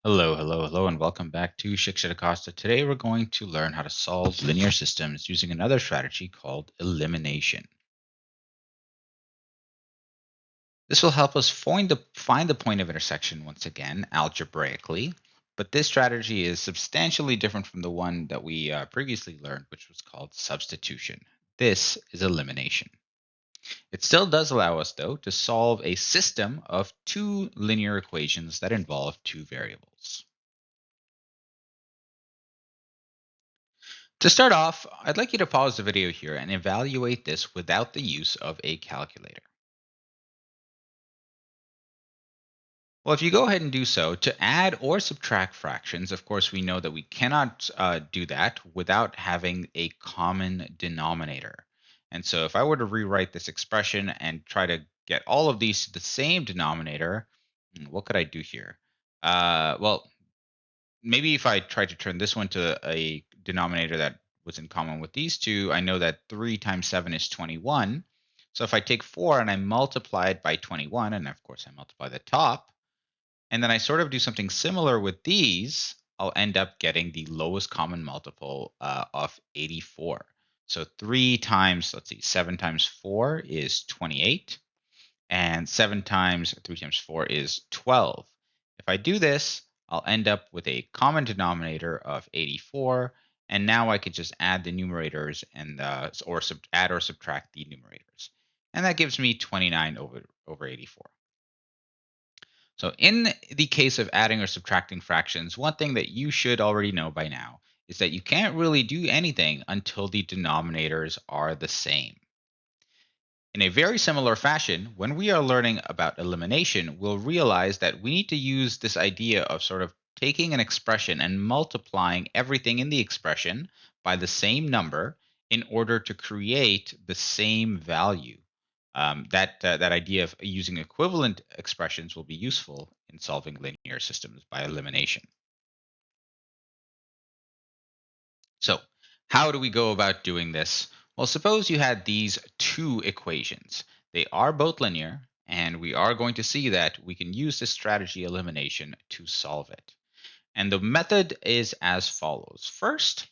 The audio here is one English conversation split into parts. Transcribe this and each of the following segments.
Hello, and welcome back to Shikshata Costa. Today we're going to learn how to solve linear systems using another strategy called elimination. This will help us find the point of intersection once again, algebraically, but this strategy is substantially different from the one that we previously learned, which was called substitution. This is elimination. It still does allow us, though, to solve a system of two linear equations that involve two variables. To start off, I'd like you to pause the video here and evaluate this without the use of a calculator. Well, if you go ahead and do so, to add or subtract fractions, of course, we know that we cannot do that without having a common denominator. And so if I were to rewrite this expression and try to get all of these to the same denominator, what could I do here? Well, maybe if I try to turn this one to a denominator that was in common with these two, I know that 3 times 7 is 21. So if I take 4 and I multiply it by 21, and of course I multiply the top, and then I sort of do something similar with these, I'll end up getting the lowest common multiple of 84. So 3 times, let's see, 7 times 4 is 28, and 7 times 3 times 4 is 12. If I do this, I'll end up with a common denominator of 84, and now I could just add the numerators and add or subtract the numerators. And that gives me 29 over 84. So in the case of adding or subtracting fractions, one thing that you should already know by now is that you can't really do anything until the denominators are the same. In a very similar fashion, when we are learning about elimination, we'll realize that we need to use this idea of sort of taking an expression and multiplying everything in the expression by the same number in order to create the same value. That idea of using equivalent expressions will be useful in solving linear systems by elimination. So, how do we go about doing this? Well, suppose you had these two equations. They are both linear, and we are going to see that we can use this strategy elimination to solve it. And the method is as follows. First,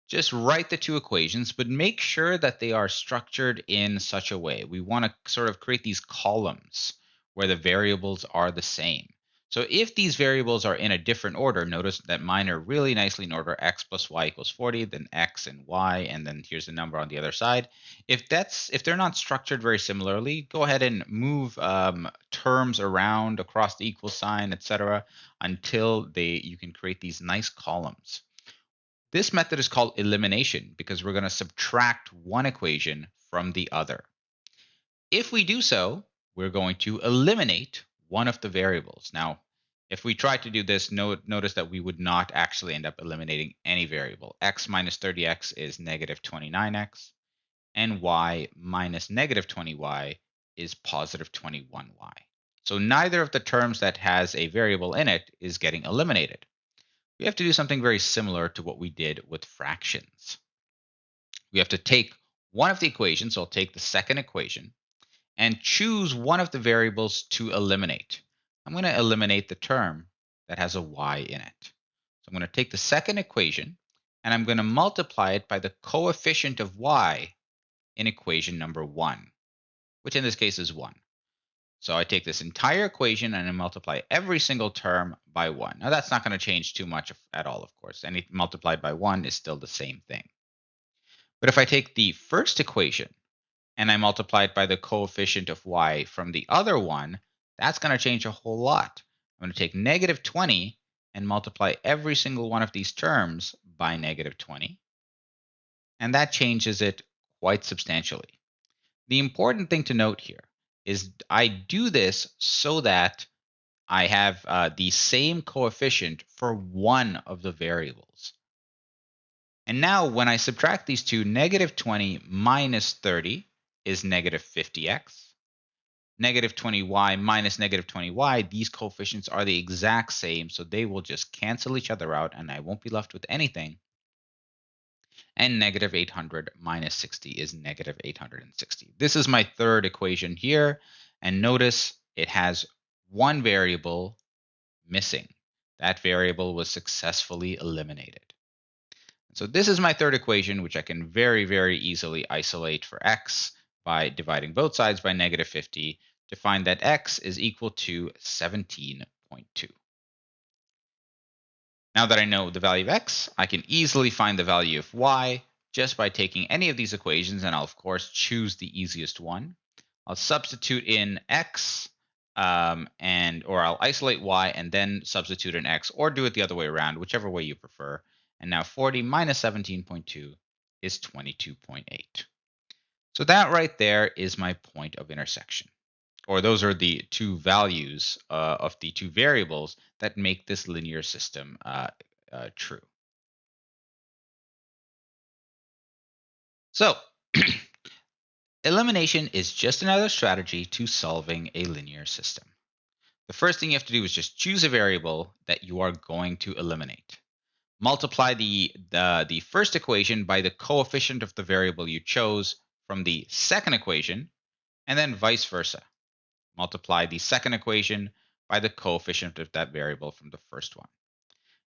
just write the two equations, but make sure that they are structured in such a way. We want to sort of create these columns where the variables are the same. So if these variables are in a different order, notice that mine are really nicely in order, x plus y equals 40, then x and y, and then here's the number on the other side. If they're not structured very similarly, go ahead and move terms around across the equal sign, etc., until you can create these nice columns. This method is called elimination because we're going to subtract one equation from the other. If we do so, we're going to eliminate one of the variables. Now, if we try to do this, notice that we would not actually end up eliminating any variable. X minus 30x is negative 29x, and y minus negative 20y is positive 21y. So neither of the terms that has a variable in it is getting eliminated. We have to do something very similar to what we did with fractions. We have to take one of the equations, so I'll take the second equation, and choose one of the variables to eliminate. I'm going to eliminate the term that has a y in it. So I'm going to take the second equation, and I'm going to multiply it by the coefficient of y in equation number 1, which in this case is 1. So I take this entire equation and I multiply every single term by 1. Now that's not going to change too much at all, of course. Any multiplied by 1 is still the same thing. But if I take the first equation and I multiply it by the coefficient of y from the other one, that's going to change a whole lot. I'm going to take negative 20 and multiply every single one of these terms by negative 20. And that changes it quite substantially. The important thing to note here is I do this so that I have the same coefficient for one of the variables. And now when I subtract these two, negative 20 minus 30 is negative 50x. Negative 20y minus negative 20y, these coefficients are the exact same, so they will just cancel each other out and I won't be left with anything. And negative 800 minus 60 is negative 860. This is my third equation here. And notice it has one variable missing. That variable was successfully eliminated. So this is my third equation, which I can very, very easily isolate for x by dividing both sides by -50 to find that x is equal to 17.2. Now that I know the value of x, I can easily find the value of y just by taking any of these equations, and I'll of course choose the easiest one. I'll substitute in x, or I'll isolate y and then substitute in x, or do it the other way around, whichever way you prefer. And now 40 minus 17.2 is 22.8. So that right there is my point of intersection. Or those are the two values of the two variables that make this linear system true. So elimination is just another strategy to solving a linear system. The first thing you have to do is just choose a variable that you are going to eliminate. Multiply the first equation by the coefficient of the variable you chose from the second equation, and then vice versa. Multiply the second equation by the coefficient of that variable from the first one.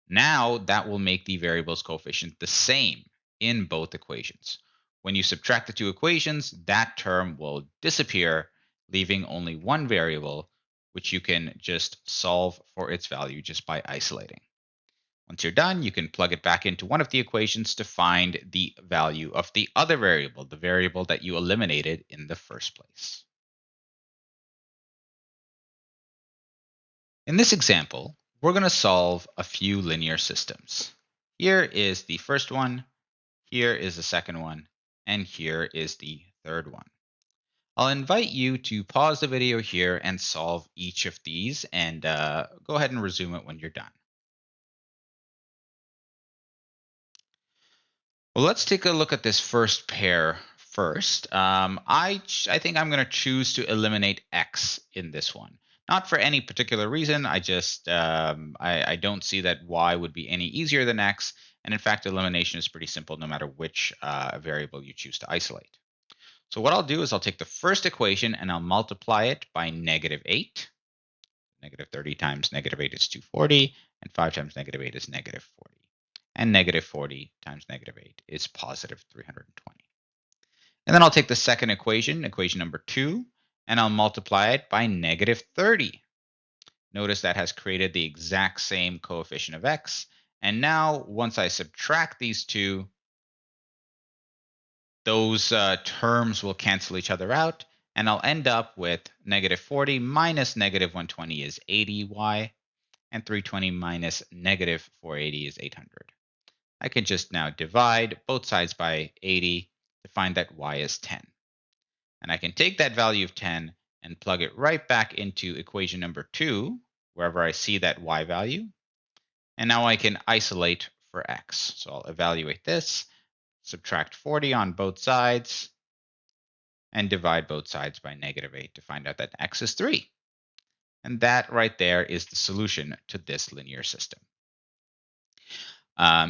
Now that will make the variable's coefficient the same in both equations. When you subtract the two equations, that term will disappear, leaving only one variable, which you can just solve for its value just by isolating. Once you're done, you can plug it back into one of the equations to find the value of the other variable, the variable that you eliminated in the first place. In this example, we're going to solve a few linear systems. Here is the first one, here is the second one, and here is the third one. I'll invite you to pause the video here and solve each of these, and go ahead and resume it when you're done. Well, let's take a look at this first pair first. I think I'm going to choose to eliminate x in this one. Not for any particular reason. I just I don't see that y would be any easier than x. And in fact, elimination is pretty simple no matter which variable you choose to isolate. So what I'll do is I'll take the first equation and I'll multiply it by -8. -30 times -8 is 240, and 5 times -8 is -40. And -40 times -8 is positive 320. And then I'll take the second equation, equation number 2, and I'll multiply it by -30. Notice that has created the exact same coefficient of x. And now, once I subtract these two, those terms will cancel each other out, and I'll end up with -40 minus -120 is 80y, and 320 minus -480 is 800. I can just now divide both sides by 80 to find that y is 10. And I can take that value of 10 and plug it right back into equation number 2, wherever I see that y value. And now I can isolate for x. So I'll evaluate this, subtract 40 on both sides, and divide both sides by -8 to find out that x is 3. And that right there is the solution to this linear system.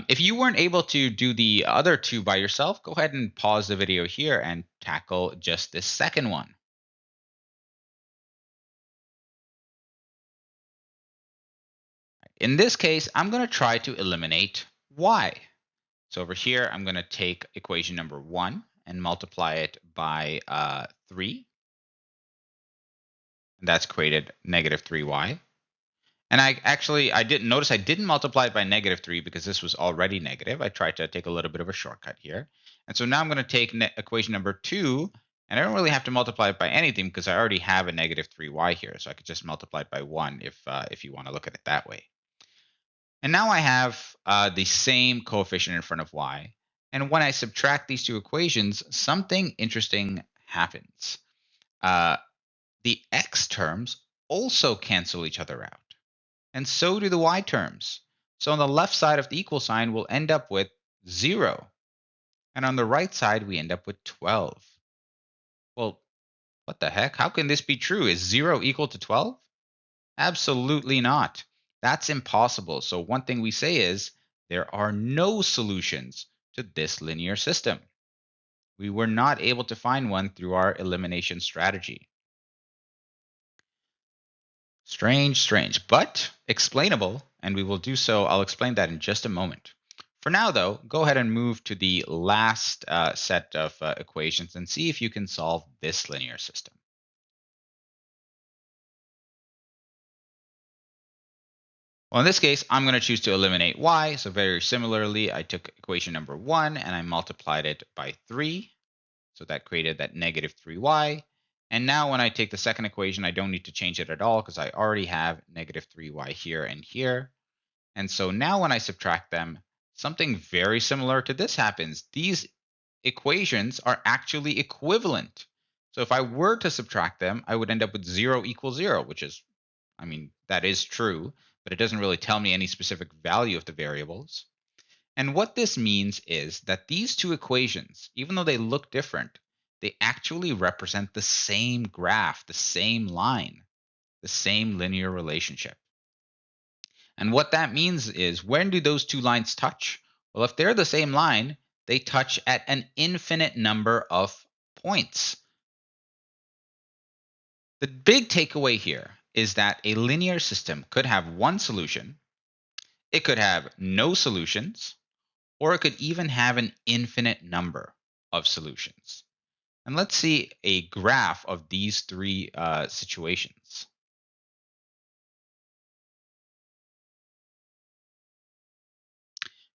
If you weren't able to do the other two by yourself, go ahead and pause the video here and tackle just this second one. In this case, I'm going to try to eliminate y. So over here, I'm going to take equation number 1 and multiply it by 3. And that's created -3y. And I didn't notice I didn't multiply it by -3 because this was already negative. I tried to take a little bit of a shortcut here. And so now I'm going to take equation number 2, and I don't really have to multiply it by anything because I already have a -3y here. So I could just multiply it by 1 if you want to look at it that way. And now I have the same coefficient in front of y. And when I subtract these two equations, something interesting happens. The x terms also cancel each other out. And so do the y terms. So on the left side of the equal sign, we'll end up with 0. And on the right side, we end up with 12. Well, what the heck? How can this be true? Is 0 equal to 12? Absolutely not. That's impossible. So one thing we say is there are no solutions to this linear system. We were not able to find one through our elimination strategy. Strange, but explainable and we will do so. I'll explain that in just a moment. For now, though, go ahead and move to the last set of equations and see if you can solve this linear system. Well, in this case, I'm going to choose to eliminate y. So very similarly, I took equation number 1 and I multiplied it by 3. So that created that negative 3y. And now when I take the second equation, I don't need to change it at all because I already have negative 3y here and here. And so now when I subtract them, something very similar to this happens. These equations are actually equivalent. So if I were to subtract them, I would end up with 0 equals 0, which is, I mean, that is true, but it doesn't really tell me any specific value of the variables. And what this means is that these two equations, even though they look different, they actually represent the same graph, the same line, the same linear relationship. And what that means is, when do those two lines touch? Well, if they're the same line, they touch at an infinite number of points. The big takeaway here is that a linear system could have one solution, it could have no solutions, or it could even have an infinite number of solutions. And let's see a graph of these three situations.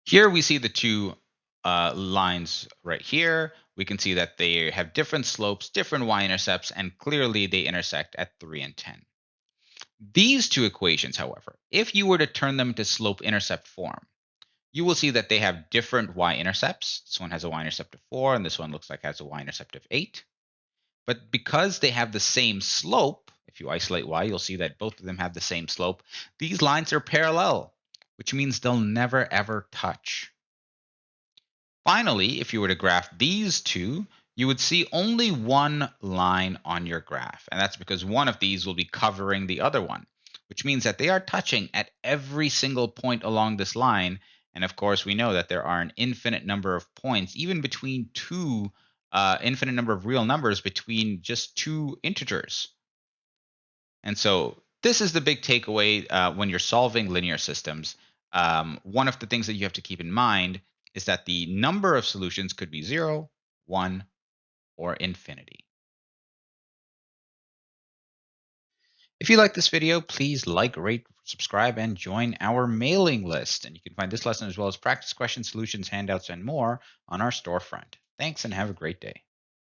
Here we see the two lines right here. We can see that they have different slopes, different y-intercepts, and clearly they intersect at 3 and 10. These two equations, however, if you were to turn them into slope-intercept form, you will see that they have different y-intercepts. This one has a y-intercept of 4, and this one looks like it has a y-intercept of 8. But because they have the same slope, if you isolate y, you'll see that both of them have the same slope. These lines are parallel, which means they'll never ever touch. Finally, if you were to graph these two, you would see only one line on your graph. And that's because one of these will be covering the other one, which means that they are touching at every single point along this line. And of course, we know that there are an infinite number of points, even between two infinite number of real numbers between just two integers. And so this is the big takeaway when you're solving linear systems. One of the things that you have to keep in mind is that the number of solutions could be 0, 1, or infinity. If you like this video, please like, rate, subscribe, and join our mailing list. And you can find this lesson as well as practice questions, solutions, handouts, and more on our storefront. Thanks and have a great day.